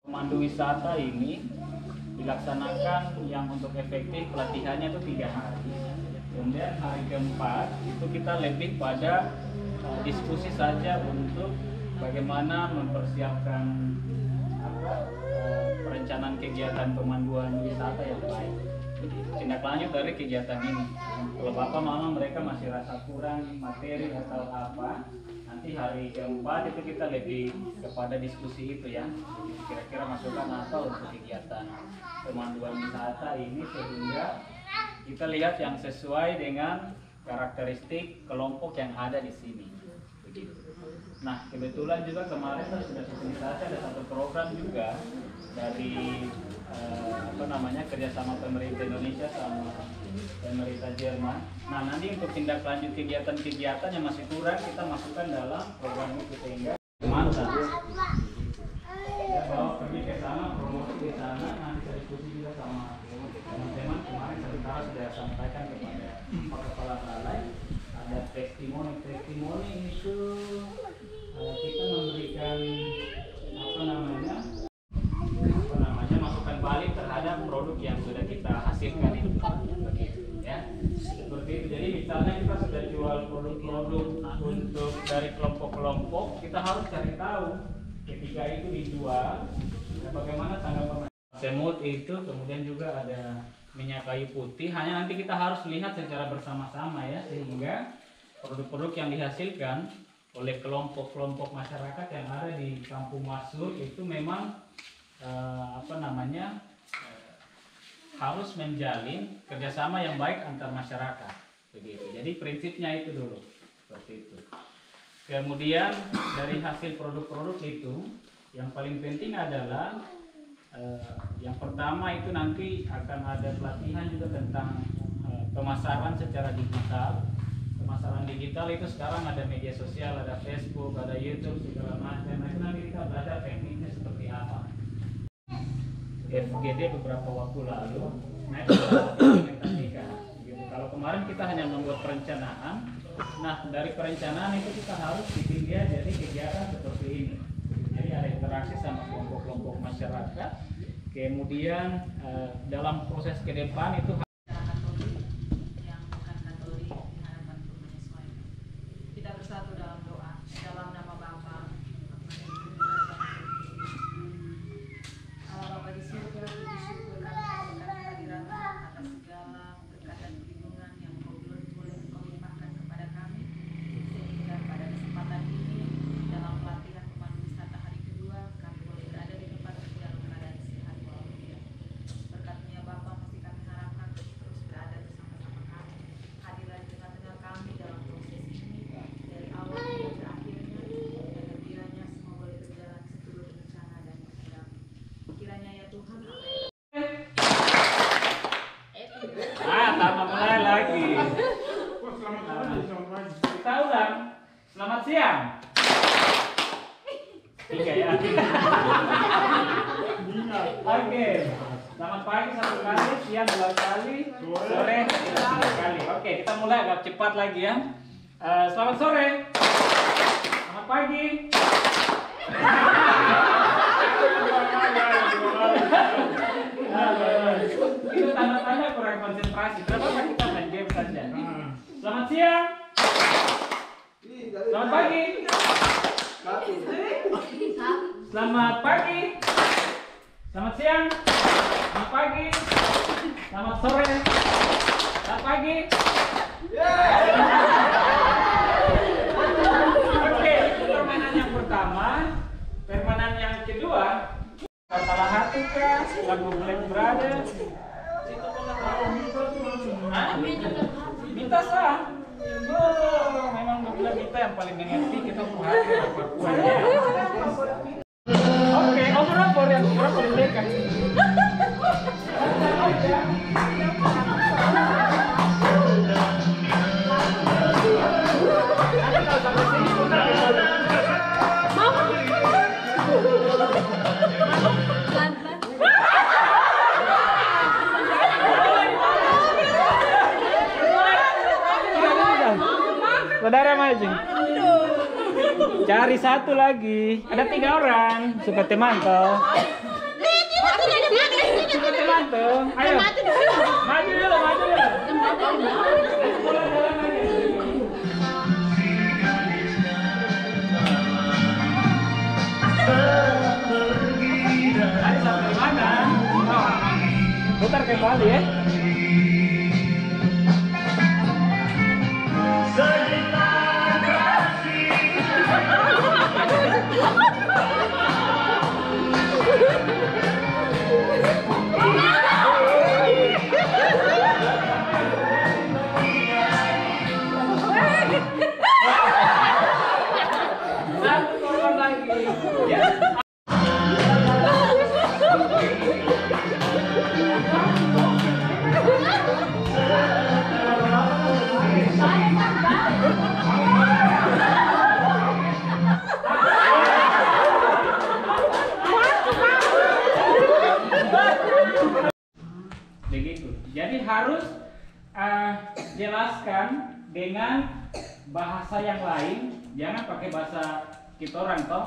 Pemandu wisata ini dilaksanakan yang untuk efektif pelatihannya itu 3 hari. Kemudian hari keempat itu kita lebih pada diskusi saja untuk bagaimana mempersiapkan perencanaan kegiatan pemanduan wisata yang baik. Tindak lanjut dari kegiatan ini. Kalau Bapak Mama mereka masih rasa kurang materi atau apa, nanti hari keempat itu kita lebih kepada diskusi itu ya. Jadi kira-kira masukan apa untuk kegiatan pemanduan wisata ini sehingga kita lihat yang sesuai dengan karakteristik kelompok yang ada di sini. Begitu. Nah, kebetulan juga kemarin sudah sosialisasi ada satu program juga dari kerjasama pemerintah Indonesia sama pemerintah Jerman. Nah, nanti untuk tindak lanjut kegiatan-kegiatan yang masih kurang kita masukkan dalam program itu sehingga mantap. Ya, kalau pergi ke sana, promosi di sana, nanti kita diskusi juga sama teman-teman. Kemarin saya sudah sampaikan kepada Pak Kepala Balai ada testimoni itu kita memberikan masukan balik terhadap produk yang sudah kita hasilkan itu, ya seperti itu. Jadi misalnya kita sudah jual produk-produk untuk dari kelompok-kelompok, kita harus cari tahu ketika itu dijual bagaimana tanggapan semut itu, kemudian juga ada minyak kayu putih. Hanya nanti kita harus lihat secara bersama-sama ya, sehingga produk-produk yang dihasilkan oleh kelompok-kelompok masyarakat yang ada di Kampung Masur itu memang harus menjalin kerjasama yang baik antar masyarakat, begitu. Jadi prinsipnya itu dulu, seperti itu. Kemudian dari hasil produk-produk itu, yang paling penting adalah yang pertama itu nanti akan ada pelatihan juga tentang pemasaran secara digital. Pemasaran digital itu sekarang ada media sosial, ada Facebook, ada YouTube, segala macam. Nah, itu nanti kita belajar tekniknya seperti apa. FGD beberapa waktu lalu, nah itu implementasikan. Gitu. Kalau kemarin kita hanya membuat perencanaan, nah dari perencanaan itu kita harus bikin dia jadi kegiatan seperti ini. Jadi ada interaksi sama kelompok-kelompok masyarakat. Kemudian dalam proses ke depan itu kita bersatu dalam doa, dalam nama Bapa. Bapa di surga, bersyukur kami hadiratmu atas segala berkat dan perlindungan yang boleh Engkau limpahkan kepada kami, sehingga pada kesempatan ini dalam pelatihan pemandu wisata hari kedua kami boleh berada di tempat kerja dalam keadaan sehat walafiat. Berkatnya Bapa masih kami harapkan terus berada bersama-sama kami, hadirlah di tengah-tengah kami dalam proses ini dari awal hingga berakhirnya, dan kiranya semua boleh berjalan seturut rencana dan kehendak. Kiranya ya Tuhan tambah mulai lagi. Kita ulang. Selamat siang. 3 ya. Oke. Selamat pagi 1 kali, siang 2 kali, sore 3 kali. Oke, kita mulai agak cepat lagi ya. Selamat sore. Selamat pagi. Itu tanda-tanda kurang konsentrasi. Kenapa kita main game saja? Selamat siang. Selamat pagi. Selamat pagi. Selamat siang. Selamat pagi. Selamat sore. Selamat pagi. Oke, itu permainan yang pertama. Permainan yang kedua, salah hati kah? Lagu Black Brothers. Minta sah. Oh, memang benar kita yang paling mengerti, kita perhati Papua ya. Oke, overall yang berapa mereka? Saudara maju. Cari satu lagi. Ada 3 orang. Suka teman toh. Sudah tergantung. Ayo. Maju dulu. Mulai jalan lagi. Tadi sampai mana? Putar kembali ya. Satu korban lagi. Ya. Begitu. Jadi harus jelaskan dengan bahasa yang lain. Jangan pakai bahasa kita orang toh.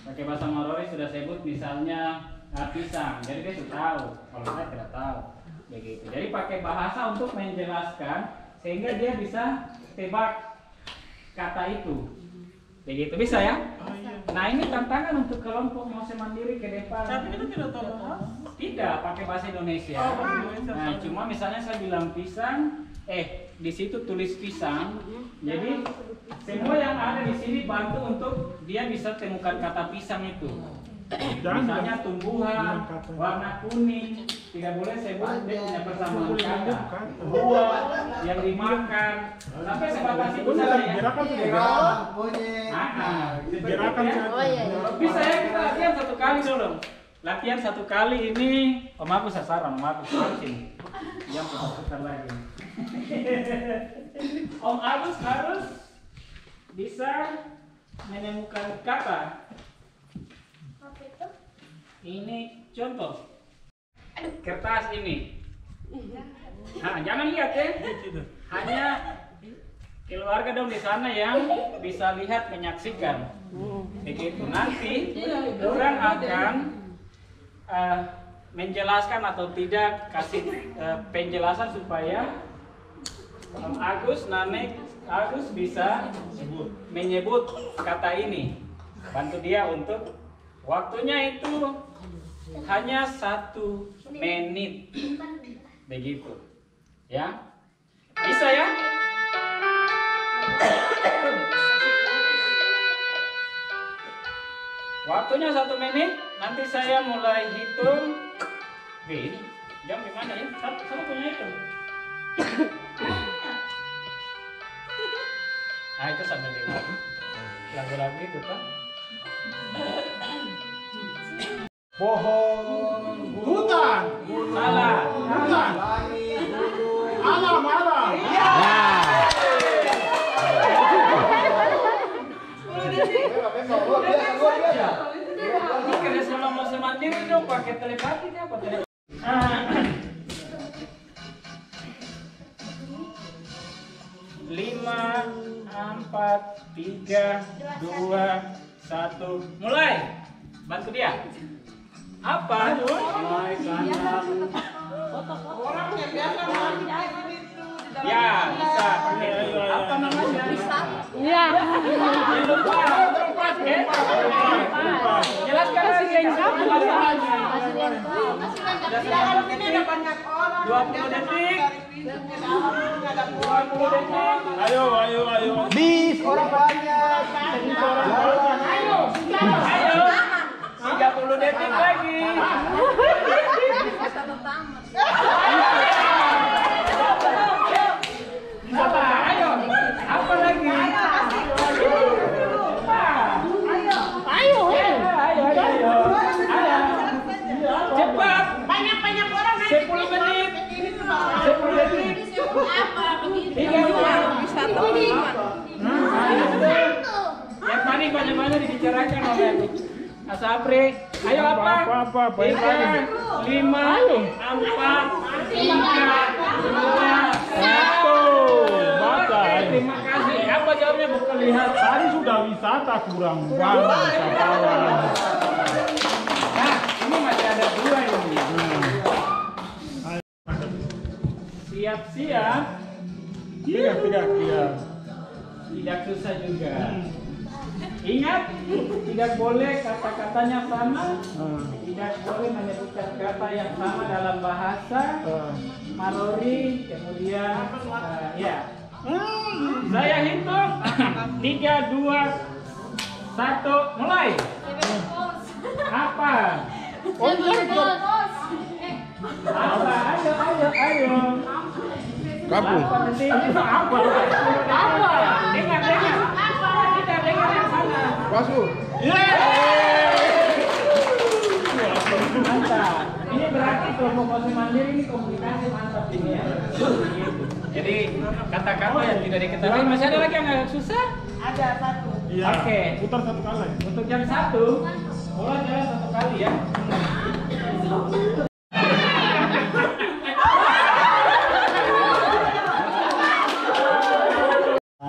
Pakai bahasa Marori sudah sebut misalnya pisang. Jadi dia sudah tahu. Kalau saya tidak tahu. Begitu. Jadi pakai bahasa untuk menjelaskan sehingga dia bisa tebak kata itu. Begitu bisa ya? Nah ini tantangan untuk kelompok Mose Mandiri ke depan. Tapi kita tidak tahu bahasa. Tidak, pakai bahasa Indonesia. Nah, cuma misalnya saya bilang pisang, di situ tulis pisang. Jadi semua yang ada di sini bantu untuk dia bisa temukan kata pisang itu. Misalnya tumbuhan, warna kuning, tidak boleh sebut dia punya persamaan kata. Buah yang dimakan, sampai sebatas itu saja. Bisa ya kita latihan satu kali dulu. Latihan satu kali ini, Om Agus sasaran, Om Agus sini. Yang putar lagi. Om Agus harus bisa menemukan kata. Ini contoh kertas ini. Nah, jangan lihat ya. Hanya keluarga dong di sana yang bisa lihat menyaksikan. Begitu nanti orang akan menjelaskan atau tidak kasih penjelasan supaya Agus bisa menyebut kata ini. Bantu dia untuk waktunya itu hanya 1 menit. Begitu. Ya. Bisa ya? Waktunya 1 menit. Nanti saya mulai hitung. Ini jam di mana ya? Sama punya itu. Nah itu sambil dengar lagu-lagu itu kan. Pohon, hutan, Salah. hutan, alam, alam. Ini kerja sama Mose Mandiri dong pakai telepati apa telepati? 5, 4, 3, 2, 1, mulai. Bantu dia. Apa? Mulai kanan. Orang yang biasa mandi air itu di dalam Ya, bisa pakai apa namanya? Iya. Jangan lupa. Jelaskan lagi yang satu masalahnya. ini ada banyak orang 20 detik. 20 detik. Ayo. Bis orang banyak. Ayo. 30 detik lagi. Apa? Ayo. Apa lagi? Ayo. Cepat. banyak orang 10 menit. 10 detik. 3 Yang paling banyak-banyak dibicarakan oleh Asapri. Ayo apa? 3, 5, 4, 3, 2, 1. Terima kasih. Apa jawabnya bukan lihat. Tadi sudah wisata kurang banget wisatawan. Nah, ini masih ada 2 ini. Siap-siap. Tiga. Tidak susah juga. Ingat, tidak boleh kata-katanya sama. Tidak boleh menyebutkan kata yang sama dalam bahasa Malori. Kemudian, ya. Saya hitung. 3, 2, 1, mulai. Apa? Apa? Ayo. Kampung. Apa? Dengar. Kita dengar yang sana. Pasu. Mantap. Ini berarti kelompok Ose Mandiri ini komunikasi mantap ini ya. Jadi kata-kata yang tidak diketahui. Masih ada lagi yang agak susah? Ada 1. Iya. Oke. Putar 1 kali. Untuk yang 1, mulai jalan 1 kali ya.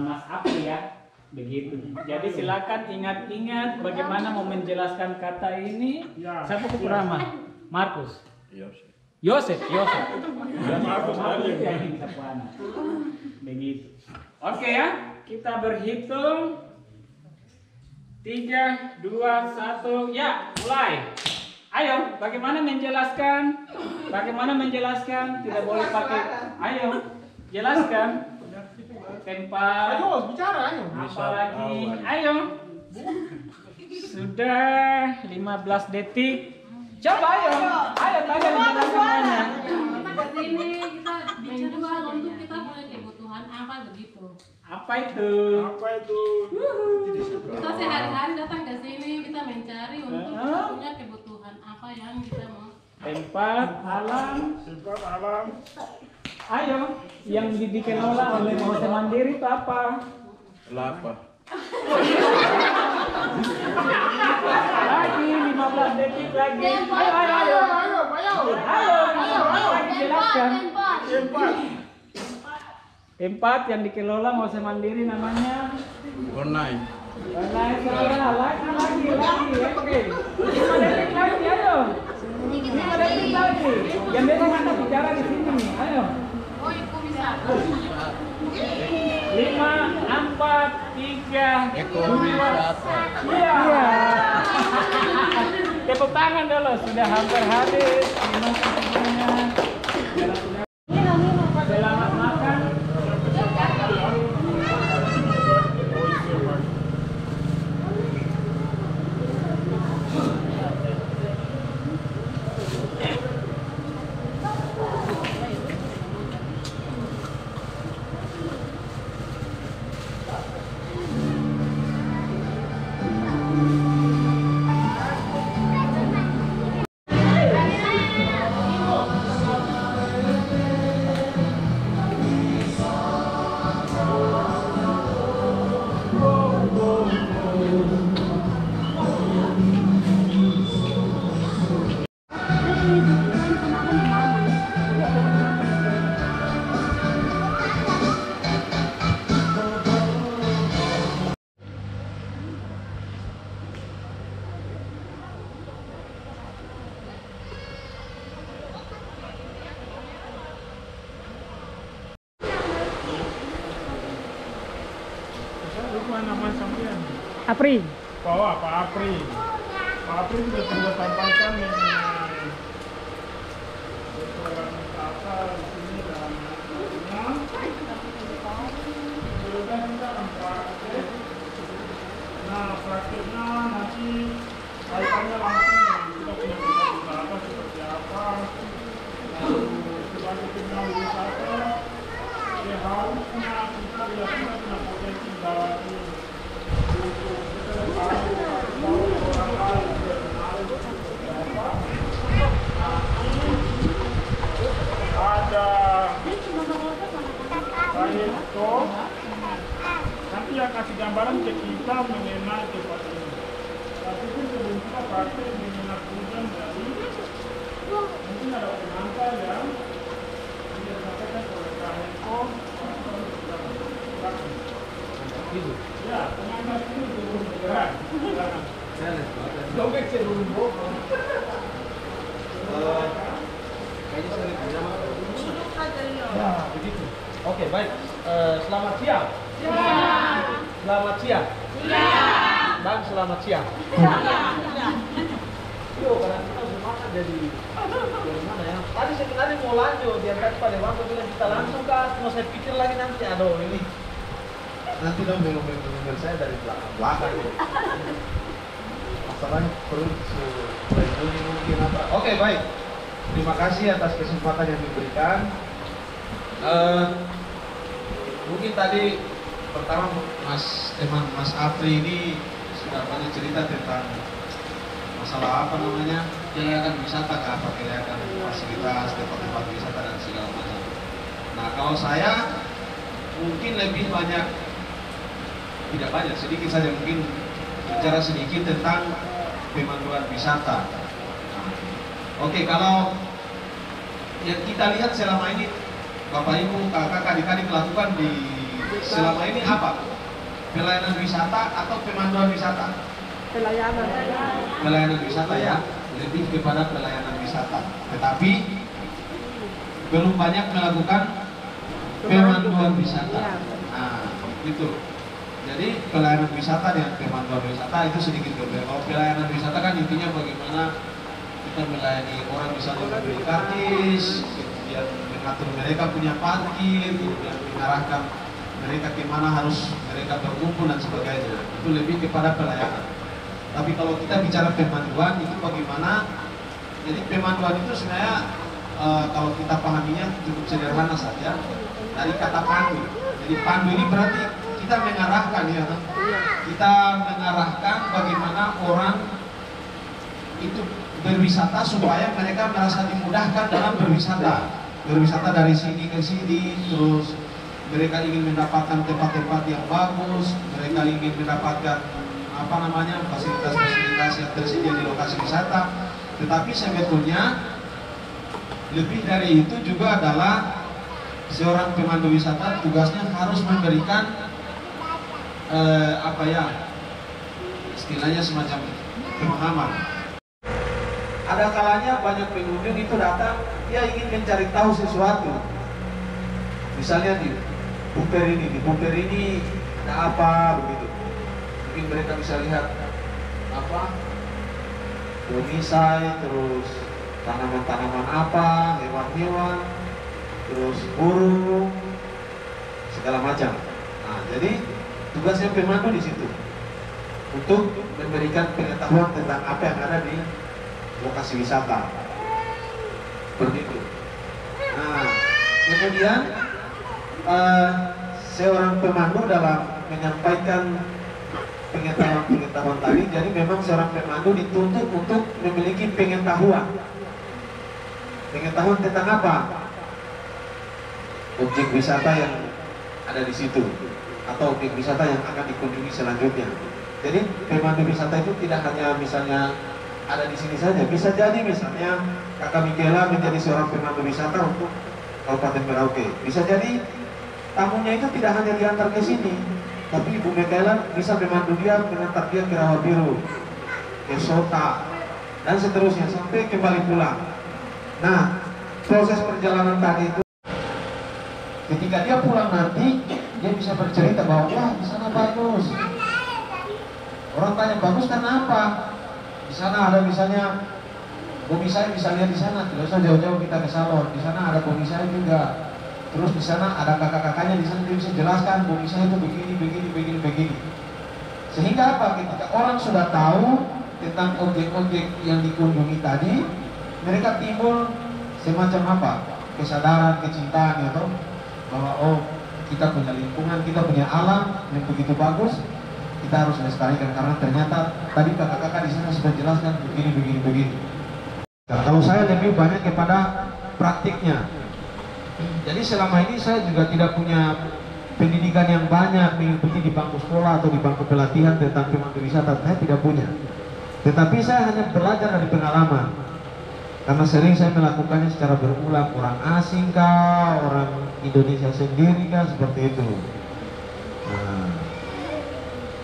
Mas Apri ya, begitu. Jadi silakan ingat-ingat bagaimana mau menjelaskan kata ini. Ya. Siapa pertama? Markus. Yosef. Markus tadi. Begitu. Oke ya, kita berhitung. 3, 2, 1, ya, mulai. Ayo, bagaimana menjelaskan? Tidak boleh pakai. Ayo, jelaskan. Tempat. Ayo, bicara ayo. Apalagi, ayo. Sudah 15 detik. Coba ayo tanya semuanya. Ini kita menjual untuk kita punya kebutuhan apa begitu. Apa itu? Kita sehari-hari datang ke sini kita mencari untuk kita punya kebutuhan apa yang kita mau. Tempat alam. Alam. Ayo, yang dikelola oleh Ose Mandiri itu apa? Lapa. Lagi 15 detik lagi. Ayo. Jelaskan. Tempat yang dikelola Ose Mandiri namanya Online. salah. Lagi. Oke. 5 detik lagi, ayo. 5 detik lagi. Yang memang Anda bicara di sini nih, ayo. Oh, itu bisa. 5, 4, 3, 2, iya. Tepuk tangan dulu, sudah hampir habis. Minum semuanya. Selamat makan. Nama sampean? Apri. Pak Apri. Pak Apri sudah kita sampaikan mengenai program wisata di sini dan kemudian kita akan praktek. Nah, prakteknya nanti kaitannya langsung dengan kita punya tempat wisata seperti apa. Lalu sebagai penyelenggara wisata, ya harusnya kita punya potensi Jawa Timur. Kita tahu orang lain berkenal seperti apa. baik. Selamat siang. Selamat siang. Dan selamat siang. Yo, karena kita sudah makan jadi mana ya? Tadi sebenarnya mau lanjut, dia tadi pada waktu bilang kita langsung kah? Mau saya pikir lagi nanti, aduh ini. Nanti dong belum saya dari belakang. Masalahnya perut mungkin apa? Oke, baik. Terima kasih atas kesempatan yang diberikan. Mungkin tadi pertama Mas Afri ini sudah banyak cerita tentang masalah apa namanya kegiatan wisata, kegiatan fasilitas tempat-tempat wisata dan segala macam. Nah, kalau saya mungkin lebih banyak, tidak banyak, sedikit saja mungkin bicara sedikit tentang pemanduan wisata. Oke, kalau yang kita lihat selama ini, Bapak Ibu, kakak, adik-adik lakukan di selama ini apa? Pelayanan wisata atau pemanduan wisata? Pelayanan wisata ya, lebih kepada pelayanan wisata. Tetapi belum banyak melakukan pemanduan wisata. Nah, itu. Jadi pelayanan wisata dan pemanduan wisata itu sedikit berbeda. Kalau pelayanan wisata kan intinya bagaimana kita melayani orang, misalnya memberi kartis, kemudian mengatur mereka punya parkir, kemudian mengarahkan mereka kemana harus mereka berkumpul dan sebagainya. Itu lebih kepada pelayanan. Tapi kalau kita bicara pemanduan itu bagaimana? Jadi pemanduan itu sebenarnya kalau kita pahaminya cukup sederhana saja dari kata pandu. Jadi pandu ini berarti kita mengarahkan ya, kita mengarahkan bagaimana orang itu berwisata supaya mereka merasa dimudahkan dalam berwisata dari sini ke sini, terus mereka ingin mendapatkan tempat-tempat yang bagus, mereka ingin mendapatkan apa namanya fasilitas-fasilitas yang tersedia di lokasi wisata. Tetapi sebetulnya lebih dari itu juga adalah seorang pemandu wisata tugasnya harus memberikan apa ya, istilahnya semacam pemahaman. Ada kalanya banyak pengunjung itu datang, dia ingin mencari tahu sesuatu. Misalnya di bumper ini ada apa begitu. Mungkin mereka bisa lihat apa, pemisai, terus tanaman-tanaman apa, hewan-hewan, terus burung, segala macam. Nah, jadi tugasnya pemandu di situ untuk memberikan pengetahuan tentang apa yang ada di lokasi wisata. Seperti itu. Nah, kemudian seorang pemandu dalam menyampaikan pengetahuan tadi, jadi memang seorang pemandu dituntut untuk memiliki pengetahuan tentang apa? Objek wisata yang ada di situ atau objek wisata yang akan dikunjungi selanjutnya. Jadi pemandu wisata itu tidak hanya misalnya ada di sini saja, bisa jadi misalnya Kakak Mikela menjadi seorang pemandu wisata untuk Kabupaten Merauke. Bisa jadi tamunya itu tidak hanya diantar ke sini, tapi Ibu Mikela bisa memandu dia, mengantar dia ke Rawa Biru, ke Sota, dan seterusnya sampai kembali pulang. Nah, proses perjalanan tadi itu, ketika dia pulang nanti, dia bisa bercerita bahwa wah di sana bagus. Orang tanya bagus karena apa? Di sana ada misalnya bomisai, bisa lihat di sana, tidak usah jauh-jauh kita ke salon. Di sana ada bomisai juga. Terus di sana ada kakak-kakaknya, di sana dia bisa jelaskan bomisai itu begini. Sehingga apa? Ketika orang sudah tahu tentang objek-objek yang dikunjungi tadi, mereka timbul semacam apa? Kesadaran, kecintaan ya toh, bahwa oh kita punya lingkungan, kita punya alam yang begitu bagus, kita harus lestarikan karena ternyata tadi kakak-kakak di sana sudah jelaskan begini. Nah, kalau saya lebih banyak kepada praktiknya. Jadi selama ini saya juga tidak punya pendidikan yang banyak mengikuti di bangku sekolah atau di bangku pelatihan tentang pemandu wisata, saya tidak punya. Tetapi saya hanya belajar dari pengalaman. Karena sering saya melakukannya secara berulang, orang asing kah, orang Indonesia sendiri kah, seperti itu. Nah,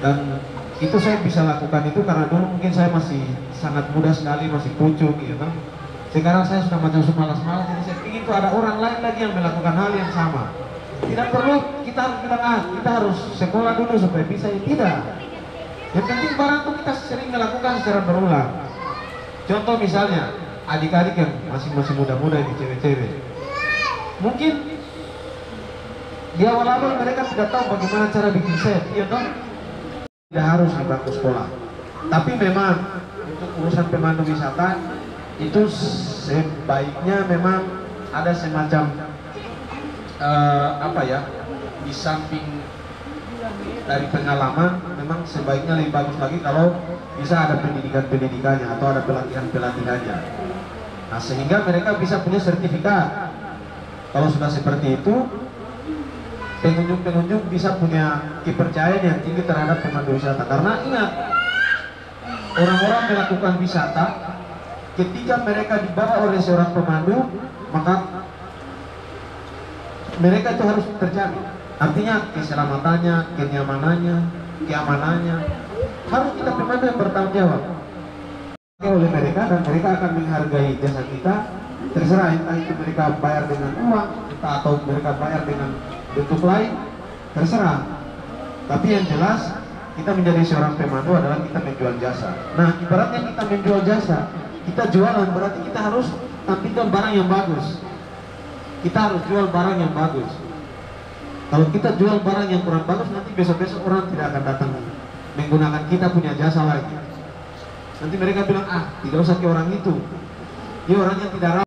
dan itu saya bisa lakukan itu karena dulu mungkin saya masih sangat muda sekali, masih pucuk gitu. Sekarang saya sudah macam malas-malas, jadi saya ingin tuh ada orang lain lagi yang melakukan hal yang sama. Tidak perlu kita harus bilang kita harus sekolah dulu supaya bisa, ya tidak. Yang penting barang itu kita sering melakukan secara berulang. Contoh misalnya adik-adik yang masih muda-muda ini, cewek-cewek, mungkin di awal-awal mereka tidak tahu bagaimana cara bikin set, ya toh? Tidak harus di bangku sekolah. Tapi memang untuk urusan pemandu wisata itu sebaiknya memang ada semacam di samping dari pengalaman, memang sebaiknya lebih bagus lagi kalau bisa ada pendidikannya atau ada pelatihannya. Nah, sehingga mereka bisa punya sertifikat. Kalau sudah seperti itu, pengunjung bisa punya kepercayaan yang tinggi terhadap pemandu wisata. Karena ingat, orang-orang melakukan wisata ketika mereka dibawa oleh seorang pemandu, maka mereka itu harus terjamin. Artinya keselamatannya, kenyamanannya, keamanannya harus kita pemandu yang bertanggung jawab oleh mereka, dan mereka akan menghargai jasa kita. Terserah entah itu mereka bayar dengan uang atau mereka bayar dengan bentuk lain, terserah. Tapi yang jelas kita menjadi seorang pemandu adalah kita menjual jasa. Nah, ibaratnya kita menjual jasa, kita jualan, berarti kita harus tampilkan barang yang bagus. Kita harus jual barang yang bagus. Kalau kita jual barang yang kurang bagus, nanti besok-besok orang tidak akan datang menggunakan kita punya jasa lagi. Nanti mereka bilang, tidak usah ke orang itu, dia orangnya tidak ramah.